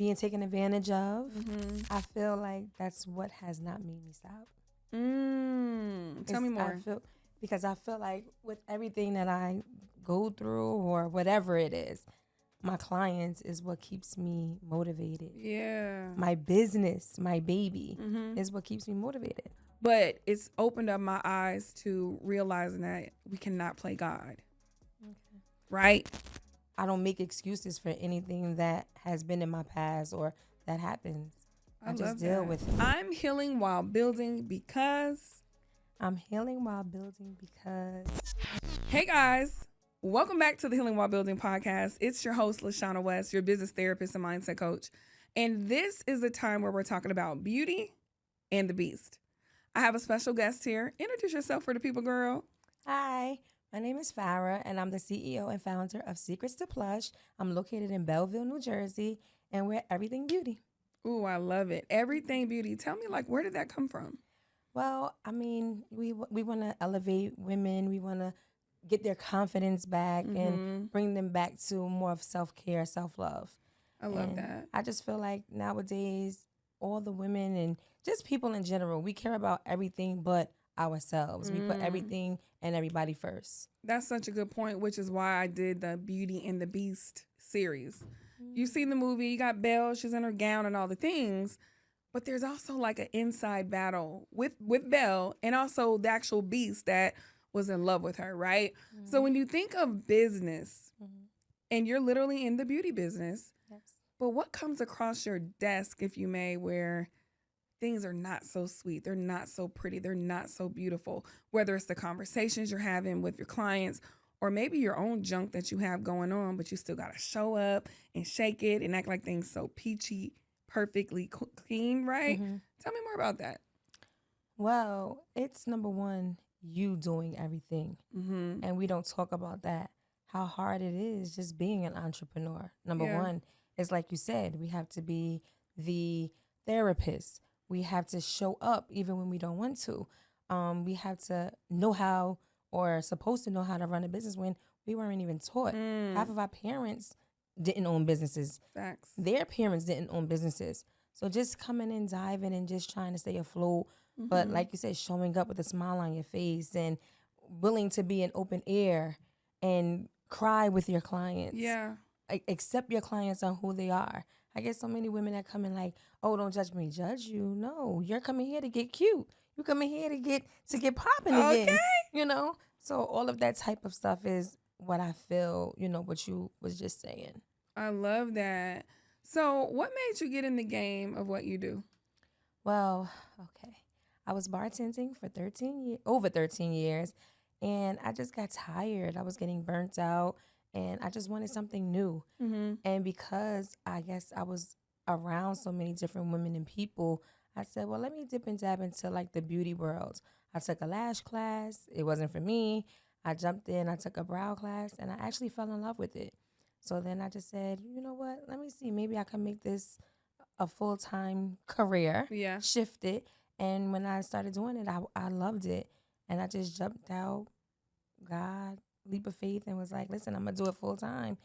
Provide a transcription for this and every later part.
being taken advantage of. I feel like that's what has not made me stop. Tell me more. Because I feel like with everything that I go through or whatever it is, my clients is what keeps me motivated. Yeah. My business, my baby is what keeps me motivated. But it's opened up my eyes to realizing that we cannot play God. Okay. Right? I don't make excuses for anything that has been in my past or that happens. I just deal with it. I'm healing while building because... Hey guys, welcome back to the Healing While Building podcast. It's your host, LaShana West, your business therapist and mindset coach. And this is the time where we're talking about beauty and the beast. I have a special guest here. Introduce yourself for the people, girl. Hi, my name is Farrah, and I'm the CEO and founder of Secrets to Plush. I'm located in Belleville, New Jersey, and we're Everything Beauty. Ooh, I love it. Everything Beauty. Tell me, where did that come from? Well, I mean, we want to elevate women. We want to get their confidence back and bring them back to more of self-care, self-love. I love that. I just feel like nowadays, all the women and just people in general, we care about everything but ourselves. We put everything and everybody first. That's such a good point, which is why I did the Beauty and the Beast series. You've seen the movie, you got Belle, she's in her gown and all the things. But there's also an inside battle with Belle and also the actual beast that was in love with her, right? So when you think of business, and you're literally in the beauty business, yes. But what comes across your desk, if you may, where things are not so sweet, they're not so pretty, they're not so beautiful, whether it's the conversations you're having with your clients or maybe your own junk that you have going on, but you still got to show up and shake it and act like things so peachy, perfectly clean, right? Tell me more about that. Well, it's number one, you doing everything. And we don't talk about that, how hard it is just being an entrepreneur. Number one, it's like you said, we have to be the therapist. We have to show up even when we don't want to. We have to know how or supposed to know how to run a business when we weren't even taught. Half of our parents didn't own businesses. Facts. Their parents didn't own businesses. So just coming and diving and just trying to stay afloat. But like you said, showing up with a smile on your face and willing to be in open air and cry with your clients. Yeah. Accept your clients on who they are. I get so many women that come in like, oh, don't judge me. Judge you? No, you're coming here to get cute. You coming here to get popping again. You know? So all of that type of stuff is what I feel, what you was just saying. I love that. So what made you get in the game of what you do? Well, okay. I was bartending for over 13 years, and I just got tired. I was getting burnt out, and I just wanted something new. And because I guess I was around so many different women and people, I said, well, let me dip and dab into the beauty world. I took a lash class. It wasn't for me. I jumped in. I took a brow class, and I actually fell in love with it. So then I just said, you know what? Let me see. Maybe I can make this a full-time career. Yeah. Shift it. And when I started doing it, I loved it. And I just jumped out, God, leap of faith, and was like, listen, I'm going to do it full-time.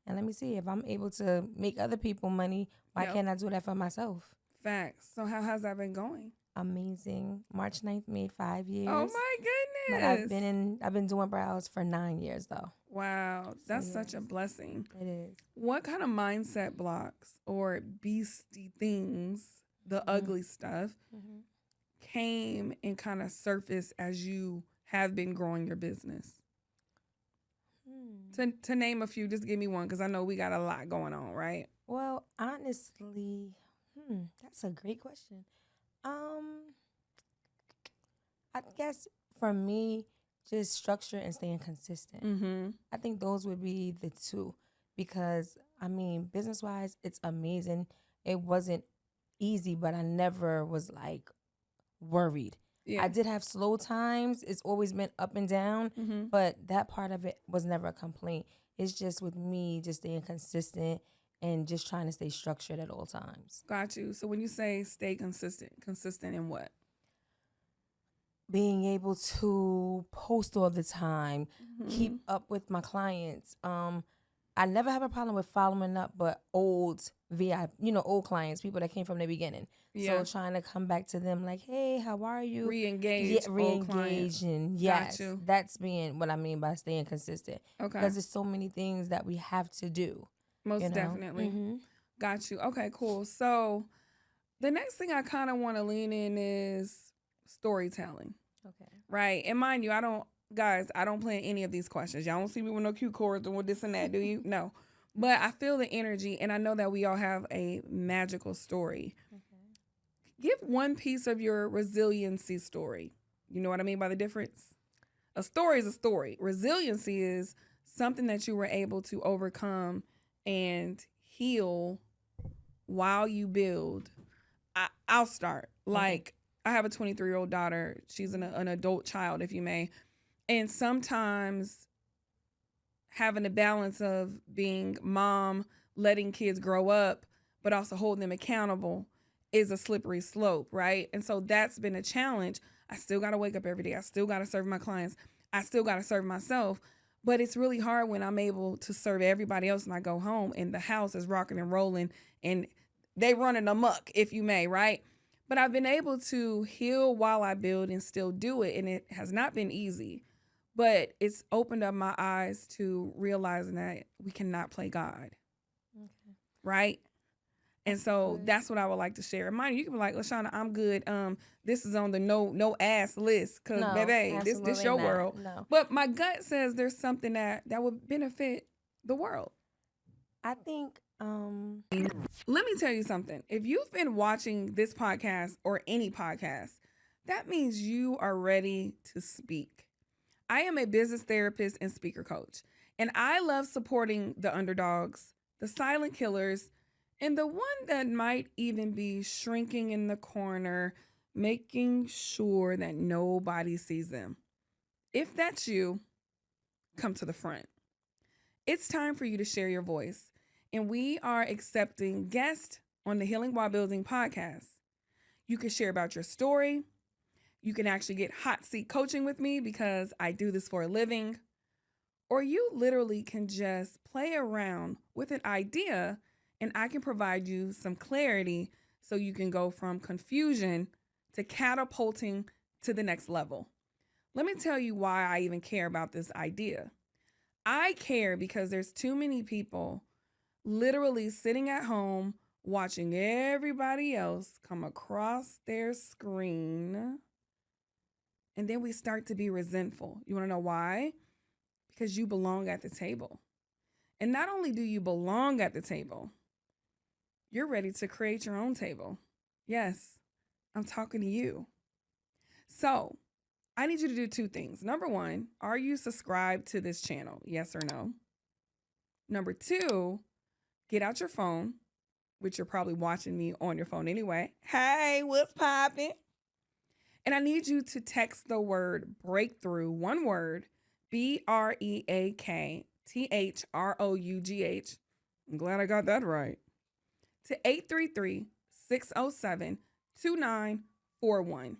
And let me see. If I'm able to make other people money, why can't I do that for myself? Facts. So how has that been going? Amazing. March 9th made 5 years. Oh, my goodness. But I've been doing brows for 9 years, though. Wow. That's such a blessing. It is. What kind of mindset blocks or beastie things, the ugly stuff, came and kind of surfaced as you have been growing your business? To name a few, just give me one, because I know we got a lot going on, right? Well, honestly, that's a great question. I guess for me, just structure and staying consistent. I think those would be the two, because business-wise, it's amazing. It wasn't easy, but I never was worried. Yeah. I did have slow times. It's always been up and down, but that part of it was never a complaint. It's just with me just staying consistent and just trying to stay structured at all times. Got you. So when you say stay consistent in what? Being able to post all the time, keep up with my clients. I I never have a problem with following up, but old VIP, old clients, people that came from the beginning. Yeah. So trying to come back to them like, hey, how are you? Re-engage old clients. Re-engaging. Got Yes. you. That's being what I mean by staying consistent. Okay. Because there's so many things that we have to do. Most definitely. Got you. Okay, cool. So the next thing I kind of want to lean in is storytelling. Okay. Right. And mind you, I don't plan any of these questions. Y'all don't see me with no cue cards and with this and that, do you? No. But I feel the energy, and I know that we all have a magical story. Okay. Give one piece of your resiliency story. You know what I mean by the difference? A story is a story. Resiliency is something that you were able to overcome and heal while you build. I'll start. Like, I have a 23-year-old daughter. She's an adult child, if you may. And sometimes having a balance of being mom, letting kids grow up, but also holding them accountable is a slippery slope, right? And so that's been a challenge. I still got to wake up every day. I still got to serve my clients. I still got to serve myself. But it's really hard when I'm able to serve everybody else and I go home and the house is rocking and rolling and they running amok, if you may, right? But I've been able to heal while I build and still do it. And it has not been easy, but it's opened up my eyes to realizing that we cannot play God. Okay. Right? And so that's what I would like to share. And mind you, you can be like, LaShana, I'm good. This is on the no ass list because, baby, this your world. No. But my gut says there's something that would benefit the world. I think... Let me tell you something. If you've been watching this podcast or any podcast, that means you are ready to speak. I am a business therapist and speaker coach, and I love supporting the underdogs, the silent killers, and the one that might even be shrinking in the corner, making sure that nobody sees them. If that's you, come to the front. It's time for you to share your voice. And we are accepting guests on the Healing While Building podcast. You can share about your story. You can actually get hot seat coaching with me because I do this for a living. Or you literally can just play around with an idea and I can provide you some clarity so you can go from confusion to catapulting to the next level. Let me tell you why I even care about this idea. I care because there's too many people literally sitting at home watching everybody else come across their screen. And then we start to be resentful. You want to know why? Because you belong at the table. And not only do you belong at the table, you're ready to create your own table. Yes, I'm talking to you. So I need you to do two things. Number one, are you subscribed to this channel? Yes or no? Number two, get out your phone, which you're probably watching me on your phone anyway. Hey, what's poppin'? And I need you to text the word breakthrough, one word, BREAKTHROUGH. I'm glad I got that right. To 833-607-2941.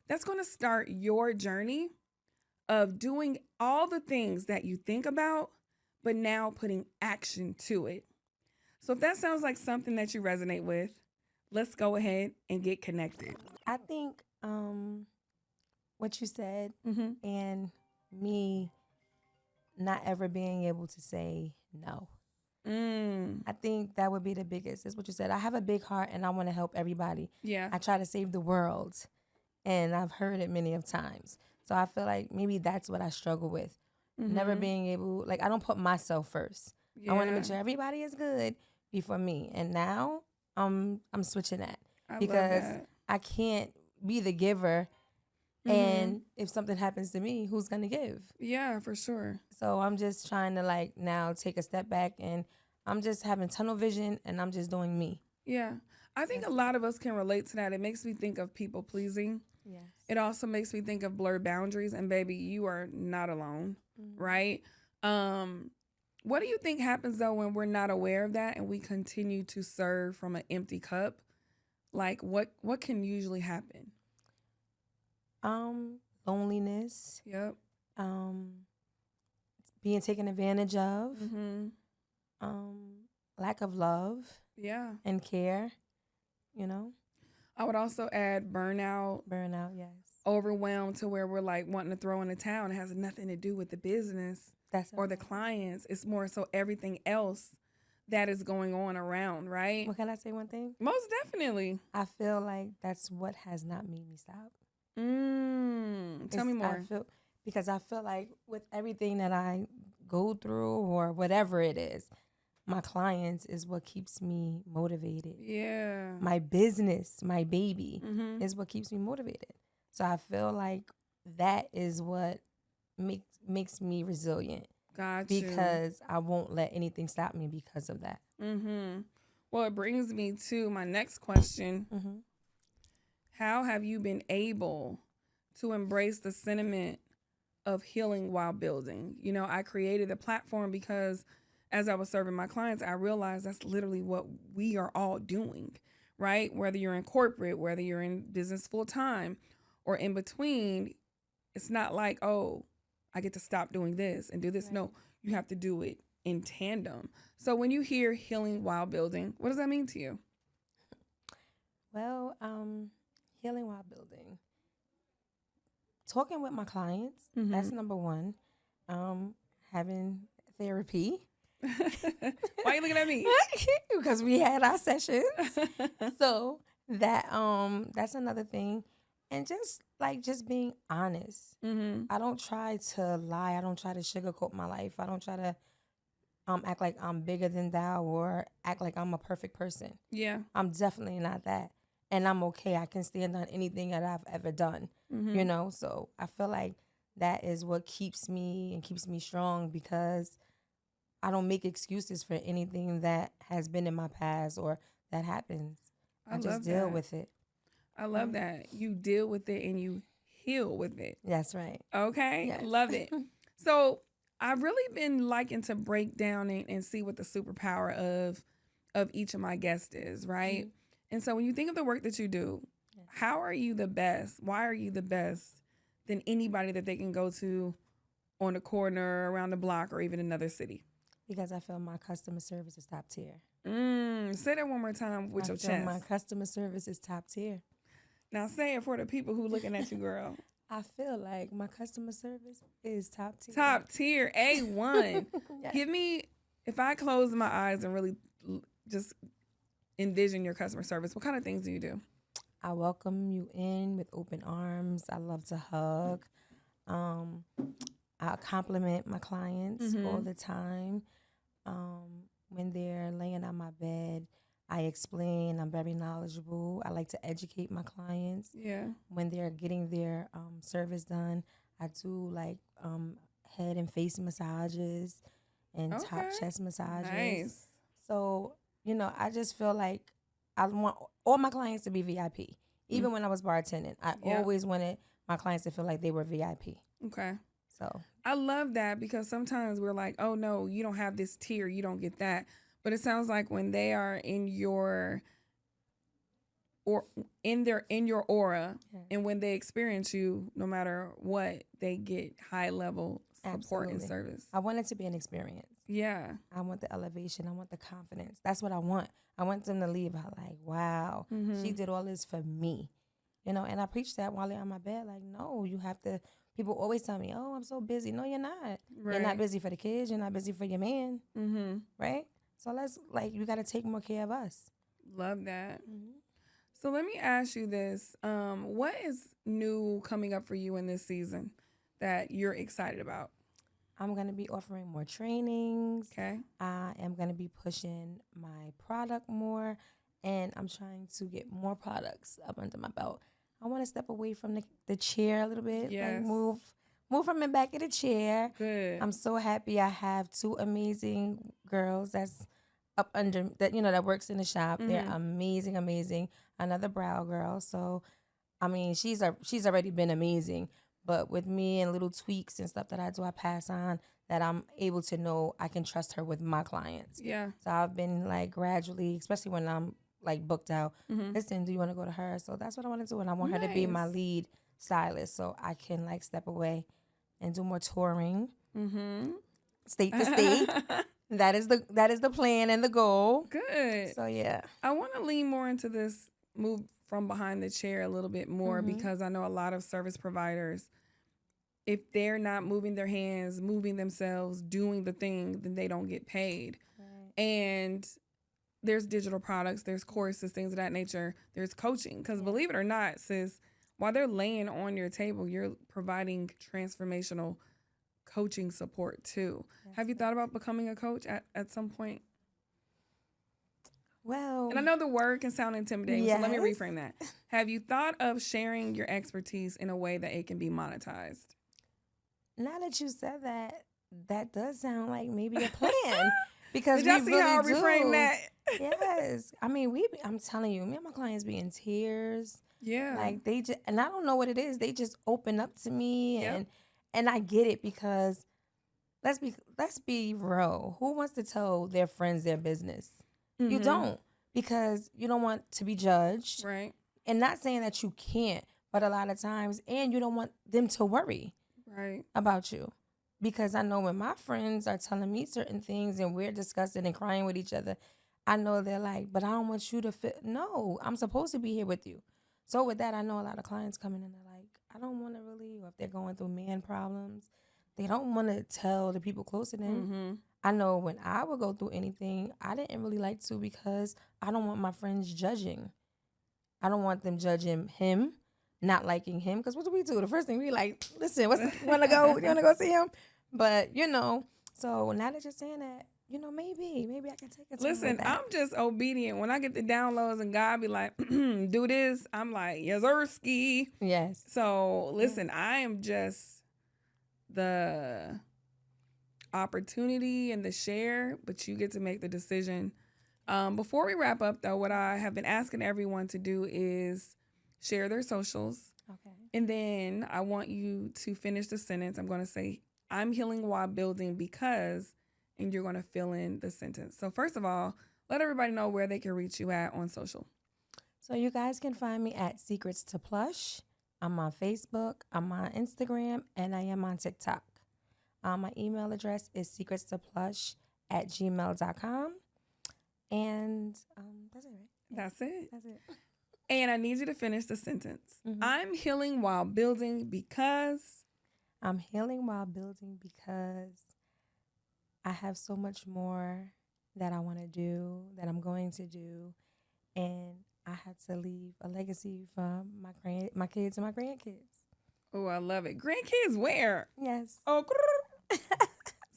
That's going to start your journey of doing all the things that you think about, but now putting action to it. So if that sounds like something that you resonate with, let's go ahead and get connected. I think what you said and me not ever being able to say no. I think that would be the biggest. Is what you said. I have a big heart and I want to help everybody. Yeah. I try to save the world and I've heard it many of times. So I feel like maybe that's what I struggle with. Never being able, like, I don't put myself first. Yeah. I want to make sure everybody is good before me. And now I'm switching that because I can't be the giver. And if something happens to me, who's going to give? Yeah, for sure. So I'm just trying to like now take a step back and I'm just having tunnel vision and I'm just doing me. Yeah. I think a lot of us can relate to that. It makes me think of people pleasing. Yes. It also makes me think of blurred boundaries. And baby, you are not alone, right? What do you think happens though when we're not aware of that and we continue to serve from an empty cup? Like what can usually happen? Loneliness. Yep. Being taken advantage of. Lack of love Yeah. and care, you know? I would also add burnout, Burnout, yes. overwhelmed to where we're like wanting to throw in the towel, and it has nothing to do with the business That's or the clients. It's more so everything else that is going on around, right? Well, can I say one thing? Most definitely. I feel like that's what has not made me stop. Tell me more. Because I feel like with everything that I go through or whatever it is, my clients is what keeps me motivated. Yeah. My business, my baby is what keeps me motivated. So I feel like that is what makes me resilient. Gotcha. Because I won't let anything stop me because of that. Well, it brings me to my next question. How have you been able to embrace the sentiment of healing while building? You know, I created a platform because as I was serving my clients, I realized that's literally what we are all doing, right? Whether you're in corporate, whether you're in business full time or in between, it's not like, oh, I get to stop doing this and do this. Right. No, you have to do it in tandem. So when you hear healing while building, what does that mean to you? Well, healing while building. Talking with my clients, that's number one. Having therapy. Why are you looking at me? Because we had our sessions. So that's another thing. And just being honest. I don't try to lie. I don't try to sugarcoat my life. I don't try to act like I'm bigger than thou or act like I'm a perfect person. Yeah. I'm definitely not that. And I'm okay. I can stand on anything that I've ever done, you know? So I feel like that is what keeps me and keeps me strong because I don't make excuses for anything that has been in my past or that happens. I just deal with it. I love that. You deal with it and you heal with it. That's right. Okay. Yes. Love it. So I've really been liking to break down and see what the superpower of each of my guests is, right? And so when you think of the work that you do, how are you the best? Why are you the best than anybody that they can go to on the corner, around the block, or even another city? Because I feel my customer service is top tier. Say that one more time with your chest. My customer service is top tier. Now say it for the people who looking at you, girl. I feel like my customer service is top tier. Top tier, A1. Yes. Give me, if I close my eyes and really just envision your customer service, what kind of things do you do? I welcome you in with open arms. I love to hug. I compliment my clients all the time. When they're laying on my bed, I explain. I'm very knowledgeable. I like to educate my clients. Yeah. When they're getting their service done, I do like head and face massages and top chest massages. Nice. So, you know, I just feel like I want all my clients to be VIP. Even when I was bartending, I always wanted my clients to feel like they were VIP. Okay. So I love that because sometimes we're like, oh no, you don't have this tier, you don't get that. But it sounds like when they are in your aura and when they experience you, no matter what, they get high level support and service. I want it to be an experience. Yeah. I want the elevation. I want the confidence. That's what I want. I want them to leave out like, wow, she did all this for me. You know, and I preach that while they're on my bed. Like, no, you have to. People always tell me, oh, I'm so busy. No, you're not. Right. You're not busy for the kids. You're not busy for your man. Right? So you got to take more care of us. Love that. So let me ask you this. What is new coming up for you in this season that you're excited about? I'm going to be offering more trainings. Okay. I am going to be pushing my product more, and I'm trying to get more products up under my belt. I want to step away from the chair a little bit. Yes. Like move from the back of the chair. Good. I'm so happy I have two amazing girls that's up under that, you know, that works in the shop. They're amazing, amazing. Another brow girl. So, I mean, she's already been amazing. But with me and little tweaks and stuff that I do, I pass on that I'm able to know I can trust her with my clients. Yeah. So I've been like gradually, especially when I'm like booked out, listen, do you want to go to her? So that's what I want to do. And I want her to be my lead stylist so I can like step away and do more touring, state to state. That is the plan and the goal. Good. So yeah. I want to lean more into this move from behind the chair a little bit more because I know a lot of service providers, if they're not moving their hands, moving themselves, doing the thing, then they don't get paid. Right. And there's digital products, there's courses, things of that nature. There's coaching. Because believe it or not, sis, while they're laying on your table, you're providing transformational coaching support too. Have you thought about becoming a coach at some point? Well, and I know the word can sound intimidating, so let me reframe that. Have you thought of sharing your expertise in a way that it can be monetized? Now that you said that, that does sound like maybe a plan. Because did y'all see how I reframe that? Yes. I mean, I'm telling you, me and my clients be in tears. Yeah. Like they just, and I don't know what it is. They just open up to me and I get it because let's be real. Who wants to tell their friends their business? Mm-hmm. You don't, because you don't want to be judged. Right. And not saying that you can't, but a lot of times, and you don't want them to worry about you. Because I know when my friends are telling me certain things and we're discussing and crying with each other, I know they're like, but I don't want you to feel, no, I'm supposed to be here with you. So with that, I know a lot of clients coming in, they're like, I don't want to really, or if they're going through man problems, they don't want to tell the people close to them. Mm-hmm. I know when I would go through anything, I didn't really like to because I don't want my friends judging. I don't want them judging him, not liking him. Because what do we do? The first thing we like, listen, you want to go see him? But, so now that you're saying that, maybe I can take it. Listen, I'm just obedient. When I get the downloads and God be like, do this, I'm like, yes, ski. Yes. So listen, I am just the opportunity and the share, but you get to make the decision. Before we wrap up, though, what I have been asking everyone to do is share their socials. Okay. And then I want you to finish the sentence. I'm going to say, I'm healing while building because, and you're going to fill in the sentence. So first of all, let everybody know where they can reach you at on social. So you guys can find me at Secrets to Plush. I'm on Facebook, I'm on Instagram, and I am on TikTok. My email address is secretstoplush@gmail.com. And that's it, right? That's it. And I need you to finish the sentence. Mm-hmm. I'm healing while building because... I'm healing while building because I have so much more that I want to do, that I'm going to do, and I have to leave a legacy for my kids and my grandkids. Oh, I love it. Grandkids where? Yes. Oh,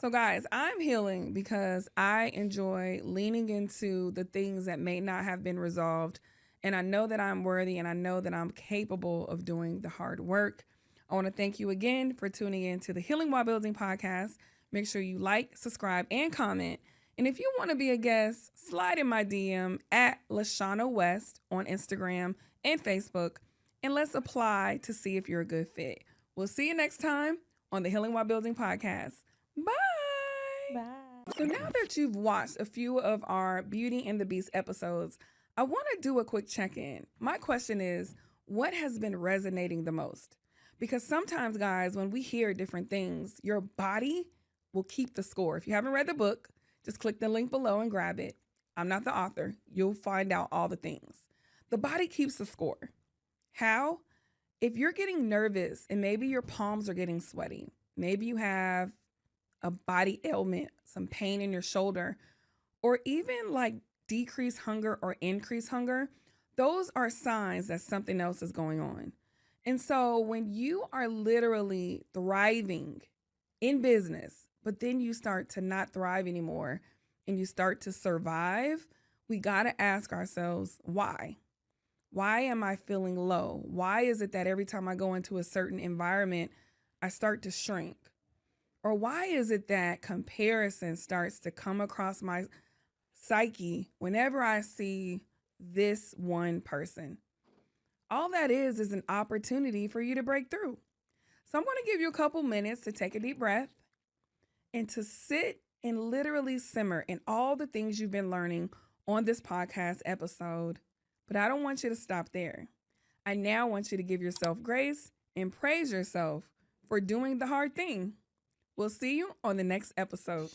so guys, I'm healing because I enjoy leaning into the things that may not have been resolved, and I know that I'm worthy, and I know that I'm capable of doing the hard work. I want to thank you again for tuning in to the Healing While Building podcast. Make sure you like, subscribe, and comment. And if you want to be a guest, slide in my DM at LaShana West on Instagram and Facebook, and let's apply to see if you're a good fit. We'll see you next time on the Healing While Building podcast. Bye. Bye. So now that you've watched a few of our Beauty and the Beast episodes, I want to do a quick check-in. My question is, what has been resonating the most? Because sometimes, guys, when we hear different things, your body will keep the score. If you haven't read the book, just click the link below and grab it. I'm not the author. You'll find out all the things. The body keeps the score. How? If you're getting nervous and maybe your palms are getting sweaty, maybe you have a body ailment, some pain in your shoulder, or even like decreased hunger or increased hunger, those are signs that something else is going on. And so when you are literally thriving in business, but then you start to not thrive anymore and you start to survive, we got to ask ourselves, why? Why am I feeling low? Why is it that every time I go into a certain environment, I start to shrink? Or why is it that comparison starts to come across my psyche whenever I see this one person? All that is an opportunity for you to break through. So I'm going to give you a couple minutes to take a deep breath and to sit and literally simmer in all the things you've been learning on this podcast episode. But I don't want you to stop there. I now want you to give yourself grace and praise yourself for doing the hard thing. We'll see you on the next episode.